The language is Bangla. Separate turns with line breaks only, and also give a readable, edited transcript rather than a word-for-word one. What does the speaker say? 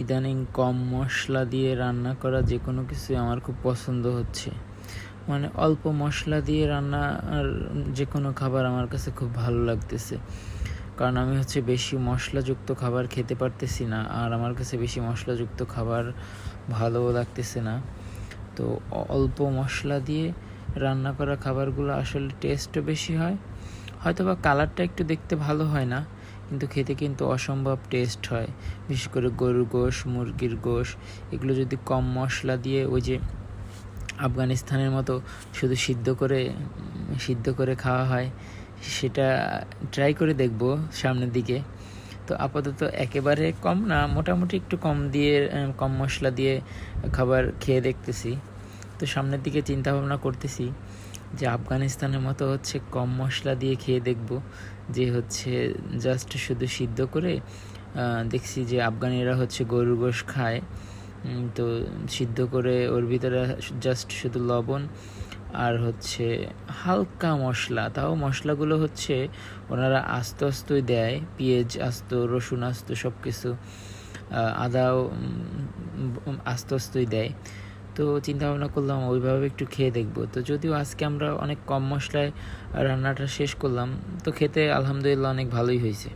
ইদানিং কম মশলা দিয়ে রান্না করা যে কোনো কিছুই আমার খুব পছন্দ হচ্ছে। মানে অল্প মশলা দিয়ে রান্নার যে কোনো খাবার আমার কাছে খুব ভালো লাগতেছে। কারণ আমি বেশি মশলাযুক্ত খাবার খেতে পারতেছি না, আর আমার কাছে বেশি মশলাযুক্ত খাবার ভালোও লাগতেছে না। তো অল্প মশলা দিয়ে রান্না করা খাবারগুলো আসলে টেস্টও বেশি হয়, হয়তোবা কালারটা একটু দেখতে ভালো হয় না, কিন্তু খেতে কিন্তু অসম্ভব টেস্ট হয়। বিশেষ করে গরুর গোশ, মুরগির গোশ, এগুলো যদি কম মশলা দিয়ে ওই যে আফগানিস্তানের মতো শুধু সিদ্ধ করে খাওয়া হয়, সেটা ট্রাই করে দেখব সামনের দিকে। তো আপাতত একেবারে কম না, মোটামুটি একটু কম মশলা দিয়ে খাবার খেয়ে দেখতেছি। তো সামনের দিকে চিন্তা ভাবনা করতেছি যে আফগানিস্তানের মতো কম মশলা দিয়ে খেয়ে দেখব, যে জাস্ট শুধু সিদ্ধ করে দেখছি যে আফগানিরা গরুর গোশ খায়। তো সিদ্ধ করে ওর ভিতরে জাস্ট শুধু লবণ আর হালকা মশলা, তাও মশলাগুলো ওনারা আস্তই দেয়, পেঁয়াজ আস্ত, রসুন আস্ত, সব কিছু, আদাও আস্তই দেয়। তো চিন্তা ভাবনা করলাম ওইভাবে একটু খেয়ে দেখবো। তো যদিও আজকে আমরা অনেক কম মশলায় রান্নাটা শেষ করলাম, তো খেতে আলহামদুলিল্লাহ অনেক ভালোই হয়েছে।